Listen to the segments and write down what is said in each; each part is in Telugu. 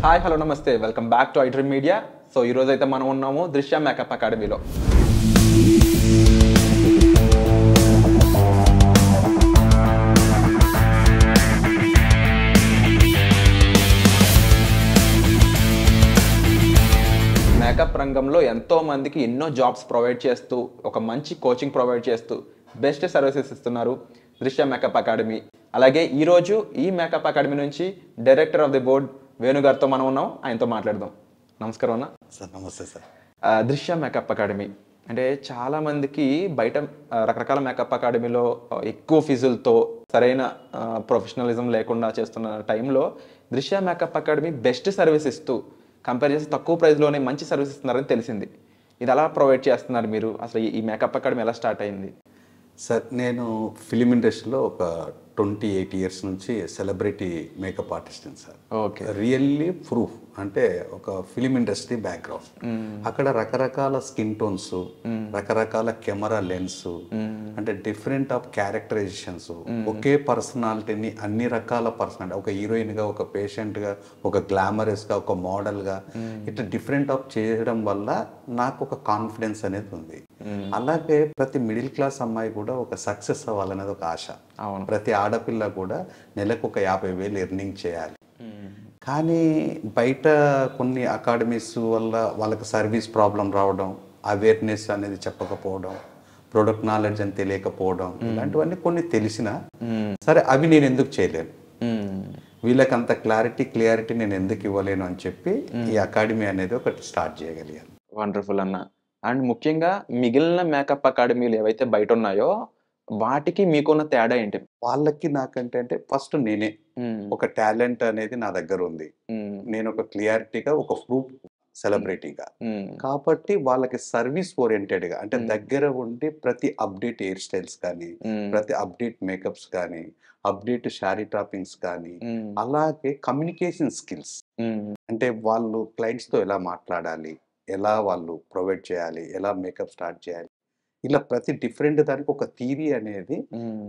హాయ్ హలో నమస్తే welcome back to iDream media. So ఈరోజు అయితే మనం ఉన్నాము దృశ్య మేకప్ అకాడమీలో. మేకప్ రంగంలో ఎంతో మందికి ఎన్నో జాబ్స్ ప్రొవైడ్ చేస్తూ ఒక మంచి కోచింగ్ ప్రొవైడ్ చేస్తూ బెస్ట్ సర్వీసెస్ ఇస్తున్నారు దృశ్య మేకప్ అకాడమీ. అలాగే ఈరోజు ఈ మేకప్ అకాడమీ నుంచి director of the board Venu గారితో మనం ఉన్నాం, ఆయనతో మాట్లాడదాం. నమస్కారం అన్న. సార్ నమస్తే సార్. దృశ్య మేకప్ అకాడమీ అంటే చాలామందికి బయట రకరకాల మేకప్ అకాడమీలో ఎక్కువ ఫీజులతో సరైన ప్రొఫెషనలిజం లేకుండా చేస్తున్న టైంలో దృశ్య మేకప్ అకాడమీ బెస్ట్ సర్వీస్ ఇస్తూ కంపేర్ చేసి తక్కువ ప్రైస్లోనే మంచి సర్వీస్ ఇస్తున్నారని తెలిసింది. ఇది ఎలా ప్రొవైడ్ చేస్తున్నారు మీరు? అసలు ఈ మేకప్ అకాడమీ ఎలా స్టార్ట్ అయింది? సార్ నేను ఫిలిం ఇండస్ట్రీలో ఒక 28 ఇయర్స్ నుంచి సెలబ్రిటీ మేకప్ ఆర్టిస్ట్ని సార్. ఓకే. రియల్లీ ప్రూఫ్ అంటే ఒక ఫిలిం ఇండస్ట్రీ బ్యాక్గ్రౌండ్. అక్కడ రకరకాల స్కిన్ టోన్స్, రకరకాల కెమెరా లెన్స్, అంటే డిఫరెంట్ ఆఫ్ క్యారెక్టరైజేషన్స్, ఒకే పర్సనాలిటీని అన్ని రకాల పర్సనాలిటీ, ఒక హీరోయిన్గా, ఒక పేషెంట్గా, ఒక గ్లామరస్గా, ఒక మోడల్గా, ఇట్లా డిఫరెంట్ ఆఫ్ చేయడం వల్ల నాకు ఒక కాన్ఫిడెన్స్ అనేది ఉంది. అలాగే ప్రతి మిడిల్ క్లాస్ అమ్మాయి కూడా ఒక సక్సెస్ అవ్వాలనేది ఒక ఆశ. ప్రతి ఆడపిల్ల కూడా నెలకు ఒక 50,000 ఎర్నింగ్ చేయాలి. కానీ బయట కొన్ని అకాడమీస్ వల్ల వాళ్ళకి సర్వీస్ ప్రాబ్లం రావడం, అవేర్నెస్ అనేది చెప్పకపోవడం, ప్రొడక్ట్ నాలెడ్జ్ అని తెలియకపోవడం, ఇలాంటివన్నీ కొన్ని తెలిసినా సరే అవి నేను ఎందుకు చేయలేను, వీళ్ళకి అంత క్లారిటీ నేను ఎందుకు ఇవ్వలేను అని చెప్పి ఈ అకాడమీ అనేది ఒకటి స్టార్ట్ చేయగలిగాను. వండర్ఫుల్ అన్న. అండ్ ముఖ్యంగా మిగిలిన మేకప్ అకాడమీలు ఏవైతే బయట ఉన్నాయో వాటికి మీకున్న తేడా ఏంటి? వాళ్ళకి నాకంటే అంటే ఫస్ట్ నేనే ఒక టాలెంట్ అనేది నా దగ్గర ఉంది, నేను ఒక క్లియారిటీగా ఒక ప్రూఫ్ సెలబ్రిటీగా, కాబట్టి వాళ్ళకి సర్వీస్ ఓరియంటెడ్గా అంటే దగ్గర ఉండి ప్రతి అప్డేట్ హెయిర్ స్టైల్స్ కానీ, ప్రతి అప్డేట్ మేకప్స్ కానీ, అప్డేట్ శారీ టాపింగ్స్ కానీ, అలాగే కమ్యూనికేషన్ స్కిల్స్ అంటే వాళ్ళు క్లయింట్స్తో ఎలా మాట్లాడాలి, ఎలా వాళ్ళు ప్రొవైడ్ చేయాలి, ఎలా మేకప్ స్టార్ట్ చేయాలి, ఇలా ప్రతి డిఫరెంట్ దానికి ఒక థియరీ అనేది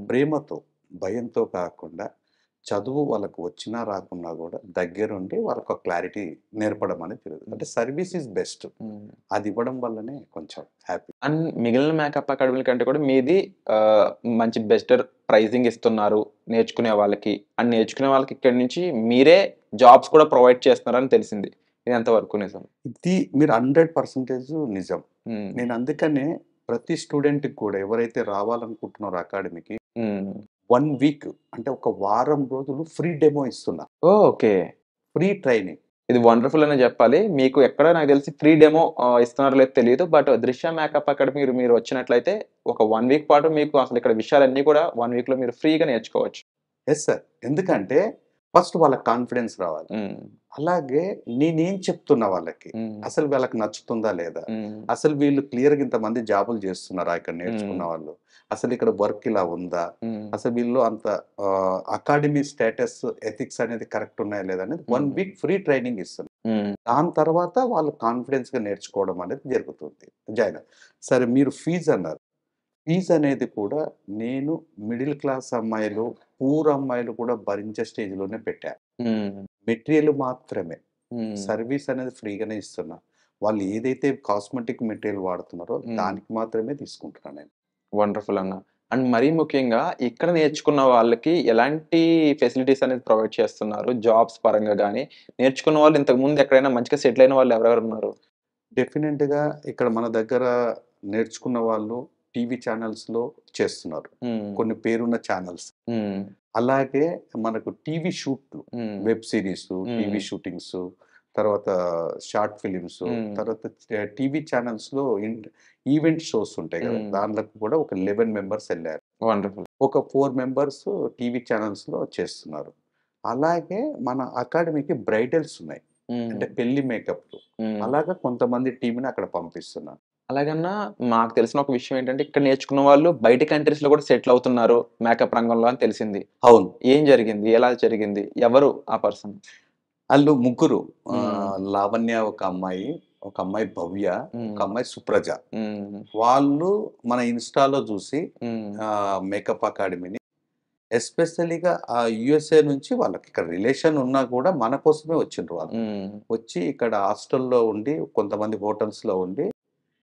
ప్రేమతో, భయంతో కాకుండా చదువు వాళ్ళకు వచ్చినా రాకున్నా కూడా దగ్గరుండి వాళ్ళకు క్లారిటీ నేర్పడం అనేది జరుగుతుంది. అంటే సర్వీస్ ఈజ్ బెస్ట్, అది ఇవ్వడం వల్లనే కొంచెం హ్యాపీ. అండ్ మిగిలిన మేకప్ అకాడమీల కంటే కూడా మీది మంచి బెస్ట్ ప్రైజింగ్ ఇస్తున్నారు నేర్చుకునే వాళ్ళకి. అండ్ నేర్చుకునే వాళ్ళకి ఇక్కడి నుంచి మీరే జాబ్స్ కూడా ప్రొవైడ్ చేస్తున్నారని తెలిసింది. ఇది ఎంతవరకు నిజం? ఇది మీరు 100% నిజం. నేను అందుకనే ప్రతి స్టూడెంట్కి కూడా ఎవరైతే రావాలనుకుంటున్నారో అకాడమీకి 1 వీక్ అంటే ఒక వారం రోజులు ఫ్రీ డెమో ఇస్తున్నా. ఓకే. Free training. ఇది వండర్ఫుల్ అనే చెప్పాలి. మీకు ఎక్కడ నాకు తెలిసి ఫ్రీ డెమో ఇస్తున్నారో లేదో తెలియదు. బట్ దృశ్య మేకప్ అకాడమీ మీరు వచ్చినట్లయితే ఒక 1 వీక్ పాటు మీకు అసలు ఇక్కడ విషయాలన్నీ కూడా 1 వీక్లో మీరు ఫ్రీగా నేర్చుకోవచ్చు. Yes sir. ఎందుకంటే ఫస్ట్ వాళ్ళకి కాన్ఫిడెన్స్ రావాలి. అలాగే నేనేం చెప్తున్నా వాళ్ళకి అసలు వాళ్ళకి నచ్చుతుందా లేదా, అసలు వీళ్ళు క్లియర్గా ఇంతమంది జాబులు చేస్తున్నారా ఇక్కడ నేర్చుకున్న వాళ్ళు, అసలు ఇక్కడ వర్క్ ఇలా ఉందా, అసలు వీళ్ళు అంత అకాడమీ స్టేటస్ ఎథిక్స్ అనేది కరెక్ట్ ఉన్నాయా లేదా అనేది 1 వీక్ ఫ్రీ ట్రైనింగ్ ఇస్తుంది. దాని తర్వాత వాళ్ళు కాన్ఫిడెన్స్ గా నేర్చుకోవడం అనేది జరుగుతుంది. జాయిన్ సరే మీరు ఫీజు అన్నారు. ఫీజు అనేది కూడా నేను మిడిల్ క్లాస్ అమ్మాయిలు, పూర్ అమ్మాయిలు కూడా భరించే స్టేజ్లోనే పెట్టా. మెటీరియల్ మాత్రమే, సర్వీస్ అనేది ఫ్రీగానే ఇస్తున్నా. వాళ్ళు ఏదైతే కాస్మెటిక్ మెటీరియల్ వాడుతున్నారో దానికి మాత్రమే తీసుకుంటున్నాను నేను. వండర్ఫుల్ అన్న. అండ్ మరీ ముఖ్యంగా ఇక్కడ నేర్చుకున్న వాళ్ళకి ఎలాంటి ఫెసిలిటీస్ అనేది ప్రొవైడ్ చేస్తున్నారు జాబ్స్ పరంగా కానీ? నేర్చుకున్న వాళ్ళు ఇంతకు ముందు ఎక్కడైనా మంచిగా సెటిల్ అయిన వాళ్ళు ఎవరెవరు ఉన్నారు? డెఫినెట్గా ఇక్కడ మన దగ్గర నేర్చుకున్న వాళ్ళు టీవీ ఛానల్స్లో చేస్తున్నారు, కొన్ని పేరున్న ఛానల్స్. అలాగే మనకు టీవీ షూట్లు, వెబ్ సిరీస్, టీవీ షూటింగ్స్, తర్వాత షార్ట్ ఫిలిమ్స్, తర్వాత టీవీ ఛానల్స్లో ఈవెంట్ షోస్ ఉంటాయి కదా, దాంట్లోకి కూడా ఒక 11 మెంబర్స్ వెళ్ళారు. వండర్ఫుల్. ఒక 4 మెంబర్స్ టీవీ ఛానల్స్లో చేస్తున్నారు. అలాగే మన అకాడమీకి బ్రైడల్స్ ఉన్నాయి, అంటే పెళ్లి మేకప్లు. అలాగా కొంతమంది టీంని అక్కడ పంపిస్తున్నారు. అలాగన్నా మాకు తెలిసిన ఒక విషయం ఏంటంటే ఇక్కడ నేర్చుకున్న వాళ్ళు బయట కంట్రీస్ లో కూడా సెటిల్ అవుతున్నారు మేకప్ రంగంలో అని తెలిసింది. అవును. ఏం జరిగింది, ఎలా జరిగింది, ఎవరు ఆ పర్సన్? వాళ్ళు ముగ్గురు, లావణ్య ఒక అమ్మాయి, ఒక అమ్మాయి భవ్య, ఒక అమ్మాయి సుప్రజ. వాళ్ళు మన ఇన్స్టాలో చూసి మేకప్ అకాడమీని ఎస్పెషల్లీగా ఆ యుఎస్ఏ నుంచి వాళ్ళకి ఇక్కడ రిలేషన్ ఉన్నా కూడా మన కోసమే వచ్చిండ్రు వాళ్ళు. వచ్చి ఇక్కడ హాస్టల్‌లో ఉండి కొంతమంది హోటల్స్‌లో ఉండి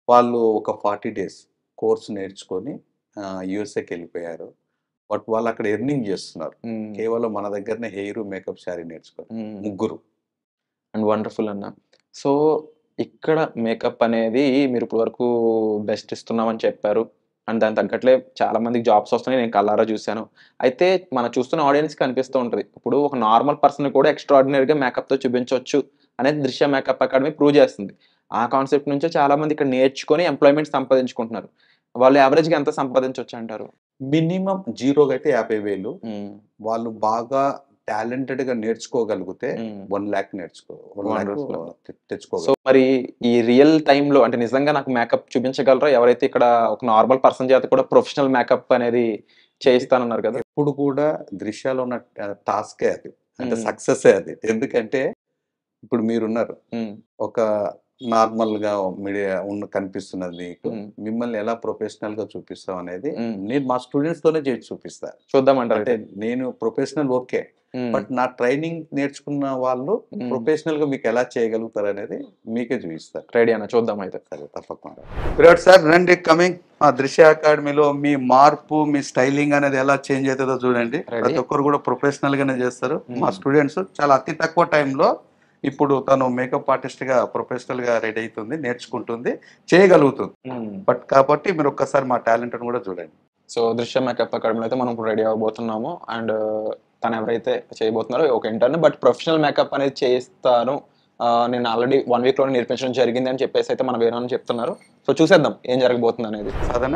వాళ్ళు ఒక 40 డేస్ కోర్స్ నేర్చుకొని యూఎస్ఏకెళ్ళిపోయారు. బట్ వాళ్ళక్కడ ఎర్నింగ్ జేస్తున్నారు. కేవలం మన దగ్గరనే హెయిర్, మేకప్, శారీ నేర్చుకొని. ముగ్గురు. అండ్ వండర్‌ఫుల్ అన్న. సో, ఇక్కడ మేకప్ అనేది మీరు ఇప్పటి వరకు బెస్ట్ ఇస్తున్నామని చెప్పారు. అండ్ దానికి తగ్గట్లే చాలా మందికి జాబ్స్ వస్తున్నాయి. నేను కళ్ళారా చూసాను. అయితే మనం చూస్తున్న ఆడియన్స్‌కి అనిపిస్తూ ఉంటది. ఇప్పుడు ఒక నార్మల్ పర్సన్ కూడా ఎక్స్‌ట్రార్డినరీగా మేకప్‌తో చూపించొచ్చు అనేది దృశ్య మేకప్ అకాడమీ ప్రూవ్ చేస్తుంది. ఆ కాన్సెప్ట్ నుంచే చాలా మంది ఇక్కడ నేర్చుకొని ఎంప్లాయ్‌మెంట్ సంపాదించుకుంటున్నారు. వాళ్ళు యావరేజ్‌గా ఎంత సంపాదించొచ్చంటారు? మినిమమ్ జీరోగా అయితే 50,000. హ్మ్. వాళ్ళు బాగా టాలెంటెడ్‌గా నేర్చుకోగలిగితే హ్మ్. 1,00,000 1,00,000 వండర్‌ఫుల్. సో, తెచ్చుకోగలరు. మరి ఈ రియల్ టైమ్‌లో అంటే నిజంగా నాకు మేకప్ చూపించగలరా? ఎవరైతే ఇక్కడ ఒక నార్మల్ పర్సన్ చేత కూడా ప్రొఫెషనల్ మేకప్ అనేది చేయిస్తానన్నారు కదా! ఎప్పుడు కూడా దృశ్యాలో ఉన్న టాస్కే అది. అంటే హ్మ్. సక్సెసే అది. ఎందుకంటే ఇప్పుడు మీరున్నారు. హ్మ్. ఒక నార్మల్‌గా మీడియా కనిపిస్తున్నది మీకు. హ్మ్. మిమ్మల్ని ఎలా ప్రొఫెషనల్‌గా చూపిస్తాం అనేది హ్మ్. నేను మా స్టూడెంట్స్‌తోనే చేసి చూపిస్తా. చూద్దామంటారు అంటే అయితే. నేను ప్రొఫెషనల్ ఓకే. హ్మ్. బట్ నా ట్రైనింగ్ నేర్చుకున్న వాళ్ళు హ్మ్. ప్రొఫెషనల్‌గా మీకు ఎలా చేయగలుగుతారనేది మీకే చూపిస్తారు. రెడీ అన్న చూద్దాం అయితే. సరే తప్పకుండా. విరాట్ సార్ రండి కమింగ్. మా దృశ్య అకాడమీలో మీ మార్పు, మీ స్టైలింగ్ అనేది ఎలా చేంజ్ అవుతుందో చూడండి. రెడీ. ప్రతి ఒక్కరు కూడా ప్రొఫెషనల్‌గానే చేస్తారు. మా హ్మ్. స్టూడెంట్స్ చాలా అతి తక్కువ టైంలో ఇప్పుడు తను మేకప్ ఆర్టిస్ట్‌గా ప్రొఫెషనల్‌గా రెడీ అవుతుంది, నేర్చుకుంటుంది, చేయగలుగుతుంది. హ్మ్. బట్ కాబట్టి మీరు ఒక్కసారి మా టాలెంట్‌ని కూడా చూడండి. సో, దృశ్య మేకప్ అకాడమీలో అయితే మనం ఇప్పుడు రెడీ అవ్వబోతున్నాము. అండ్ తను ఎవరైతే చేయబోతున్నారో ఒక ఇంటర్న్ బట్ ప్రొఫెషనల్ మేకప్ అనేది చేయిస్తాను. నేను ఆల్రెడీ 1 వీక్‌లోనే నేర్పించడం జరిగింది అని చెప్పేసి అయితే మన వేరే వాళ్ళు చెప్తున్నారు. సో, చూసేద్దాం ఏం జరగబోతుందనేది. సాధన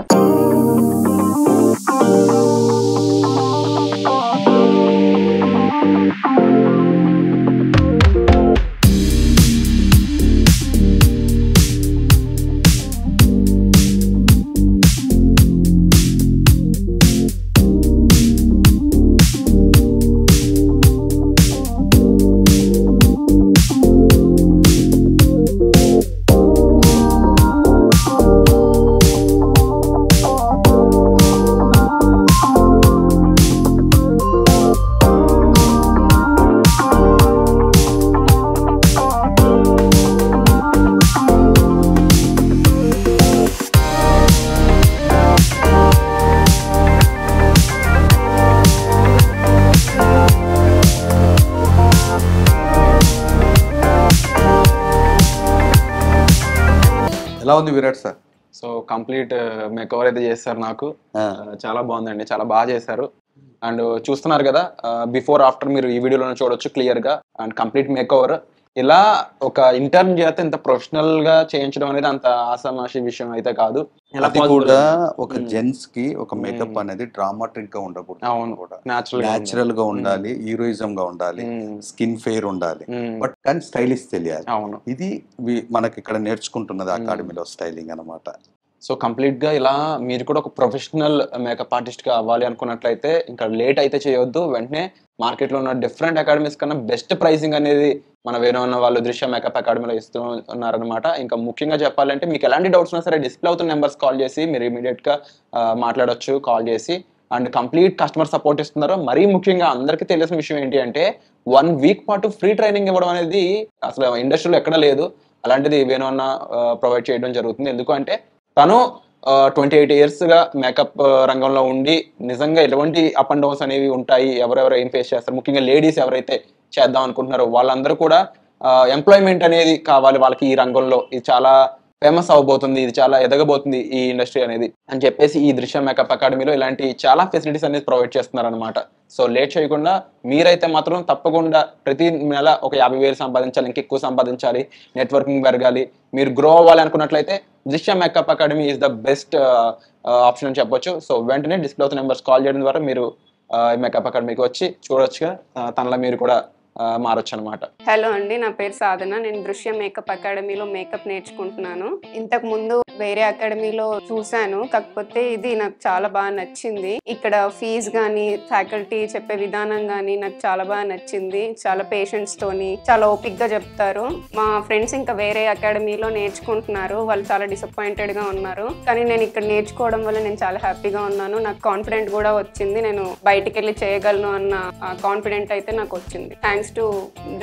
ఎలా ఉంది విరాట్ సార్? సో, కంప్లీట్ మేకఓవర్ అయితే చేశారు నాకు. చాలా బాగుందండి. చాలా బాగా చేశారు. అండ్ చూస్తున్నారు కదా! బిఫోర్, ఆఫ్టర్ మీరు ఈ వీడియోలోనే చూడొచ్చు క్లియర్‌గా. And complete makeover. ఇలా ఒక ఇంటర్న్ చేత ఇంత ప్రొఫెషనల్‌గా చేయించడం అనేది అంత ఆషామాషీ విషయం అయితే కాదు. ఎలా అది పాసిబుల్ కూడా అండి? ఒక హ్మ్. జెంట్స్‌కి ఒక మేకప్ హ్మ్. అనేది డ్రామాటిక్‌గా ఉండకూడదు. అవును. కూడా నేచురల్‌గా ఉండాలి. నేచురల్‌గా హ్మ్. ఉండాలి, హీరోయిజంగా ఉండాలి, హ్మ్. స్కిన్ ఫెయిర్ ఉండాలి. హ్మ్. బట్ కానీ స్టైలిష్ తెలియాలి. అవును. ఇది మనకి ఇక్కడ నేర్చుకుంటున్నది హ్మ్. అకాడమీలో స్టైలింగ్ అన్నమాట. సో, కంప్లీట్‌గా ఇలా మీరు కూడా ఒక ప్రొఫెషనల్ మేకప్ ఆర్టిస్ట్‌గా అవ్వాలి అనుకున్నట్లయితే ఇంకా లేట్ అయితే చేయొద్దు. వెంటనే మార్కెట్‌లో ఉన్న డిఫరెంట్ అకాడమీస్ కన్నా బెస్ట్ ప్రైసింగ్ అనేది మన వేరే ఉన్న వాళ్ళు దృశ్య మేకప్ అకాడమీలో ఇస్తూ ఉన్నారనమాట. ఇంకా ముఖ్యంగా చెప్పాలంటే మీకు ఎలాంటి డౌట్స్ ఉన్నా సరే డిస్‌ప్లే అవుతున్న నంబర్స్ కాల్ చేసి మీరు ఇమ్మీడియేట్‌గా మాట్లాడొచ్చు కాల్ చేసి. అండ్ కంప్లీట్ కస్టమర్ సపోర్ట్ ఇస్తున్నారు. మరీ ముఖ్యంగా అందరికీ తెలిసిన విషయం ఏంటి అంటే 1 వీక్ పాటు ఫ్రీ ట్రైనింగ్ ఇవ్వడం అనేది అసలు ఇండస్ట్రీలో ఎక్కడా లేదు. అలాంటిది వేణు అన్న ప్రొవైడ్ చేయడం జరుగుతుంది. ఎందుకు అంటే తను 28 ఇయర్స్‌గా మేకప్ రంగంలో ఉండి నిజంగా ఎటువంటి అప్ అండ్ డౌన్స్ అనేవి ఉంటాయి. ఎవరెవరు ఏం ఫేస్ చేస్తారు. ముఖ్యంగా లేడీస్ ఎవరైతే చేద్దాం అనుకుంటున్నారో వాళ్ళందరూ కూడా ఎంప్లాయ్‌మెంట్ అనేది కావాలి వాళ్ళకి ఈ రంగంలో. ఇది చాలా ఫేమస్ అవ్వబోతుంది. ఇది చాలా ఎదగబోతుంది ఈ ఇండస్ట్రీ అనేది అని చెప్పేసి ఈ దృశ్య మేకప్ అకాడమీలో ఇలాంటి చాలా ఫెసిలిటీస్ అనేది ప్రొవైడ్ చేస్తున్నారనమాట. సో, లేట్ చేయకుండా మీరైతే మాత్రం తప్పకుండా ప్రతి నెల ఒక 50,000 సంపాదించాలి. ఇంకెక్కువ సంపాదించాలి. నెట్వర్కింగ్ పెరగాలి. మీరు గ్రో అవ్వాలి అనుకున్నట్లయితే దృశ్య makeup academy is the best option అని చెప్పొచ్చు. సో, వెంటనే డిస్‌ప్లే అవుతున్న నంబర్స్ కాల్ చేయడం ద్వారా మీరు మేకప్ అకాడమీకి వచ్చి చూడొచ్చుగా. తనలా మీరు కూడా మారొచ్చు అనమాట. హలో అండి, నా పేరు సాధన. నేను దృశ్య మేకప్ అకాడమీలో మేకప్ నేర్చుకుంటున్నాను. ఇంతకు ముందు వేరే అకాడమీలో చూశాను, కాకపోతే ఇది నాకు చాలా బాగా నచ్చింది. ఇక్కడ ఫీజు కానీ ఫ్యాకల్టీ చెప్పే విధానం కానీ నాకు చాలా బాగా నచ్చింది. చాలా పేషెంట్స్ తోని చాలా ఓపిక్ గా చెప్తారు. మా ఫ్రెండ్స్ ఇంకా వేరే అకాడమీలో నేర్చుకుంటున్నారు, వాళ్ళు చాలా డిసప్పాయింటెడ్ గా ఉన్నారు. కానీ నేను ఇక్కడ నేర్చుకోవడం వల్ల నేను చాలా హ్యాపీగా ఉన్నాను. నాకు కాన్ఫిడెంట్ కూడా వచ్చింది, నేను బయటికి వెళ్ళి చేయగలను అన్న కాన్ఫిడెంట్ అయితే నాకు వచ్చింది. థ్యాంక్స్ టు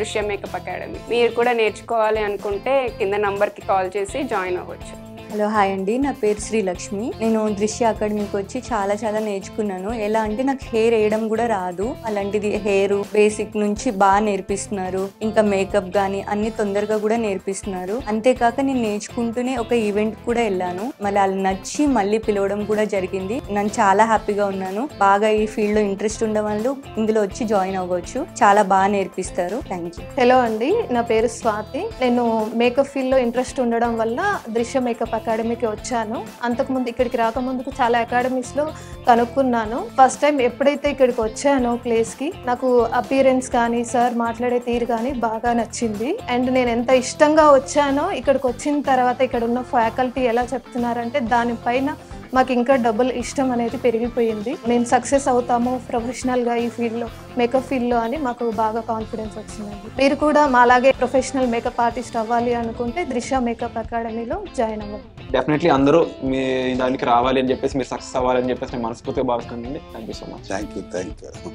దృశ్య మేకప్ అకాడమీ. మీరు కూడా నేర్చుకోవాలి అనుకుంటే కింద నంబర్కి కాల్ చేసి జాయిన్ అవ్వచ్చు. హలో హాయ్ అండి, నా పేరు శ్రీలక్ష్మి. నేను దృశ్య అకాడమీకి వచ్చి చాలా నేర్చుకున్నాను. ఎలా అంటే నాకు హెయిర్ వేయడం కూడా రాదు, అలాంటిది హెయిర్ బేసిక్ నుంచి బాగా నేర్పిస్తున్నారు. ఇంకా మేకప్ కానీ అన్ని తొందరగా కూడా నేర్పిస్తున్నారు. అంతేకాక నేను నేర్చుకుంటూనే ఒక ఈవెంట్ కూడా వెళ్ళాను, మళ్ళీ వాళ్ళు నచ్చి మళ్ళీ పిలవడం కూడా జరిగింది. నేను చాలా హ్యాపీగా ఉన్నాను. బాగా ఈ ఫీల్డ్ లో ఇంట్రెస్ట్ ఉన్న వాళ్ళు ఇందులో వచ్చి జాయిన్ అవ్వచ్చు, చాలా బాగా నేర్పిస్తారు. Thank you. హలో అండి, నా పేరు స్వాతి. నేను మేకప్ ఫీల్డ్ లో ఇంట్రెస్ట్ ఉండడం వల్ల దృశ్య మేకప్ అకాడమీకి వచ్చాను. అంతకుముందు ఇక్కడికి రాకముందుకు చాలా అకాడమీస్ లో కనుక్కున్నాను. ఫస్ట్ టైం ఎప్పుడైతే ఇక్కడికి వచ్చానో ప్లేస్ కి, నాకు అపియరెన్స్ కానీ సార్ మాట్లాడే తీరు కానీ బాగా నచ్చింది. అండ్ నేను ఎంత ఇష్టంగా వచ్చానో ఇక్కడికి వచ్చిన తర్వాత ఇక్కడ ఉన్న ఫ్యాకల్టీ ఎలా చెప్తున్నారంటే దానిపైన మాకు ఇంకా డబుల్ ఇష్టం అనేది పెరిగిపోయింది. మేము సక్సెస్ అవుతాము ప్రొఫెషనల్గా ఈ ఫీల్డ్లో, మేకప్ ఫీల్డ్లో అని మాకు బాగా కాన్ఫిడెన్స్ వచ్చిందండి. మీరు కూడా మాలాగే ప్రొఫెషనల్ మేకప్ ఆర్టిస్ట్ అవ్వాలి అనుకుంటే దృశ్య మేకప్ అకాడమీలో జాయిన్ అవ్వాలి. డెఫినెట్లీ అందరూ మీ దానికి రావాలి అని చెప్పేసి, మీరు సక్సెస్ అవ్వాలని చెప్పేసి నేను మనస్ఫూర్తిగా భావిస్తున్నానండి. Thank you so much. Thank you.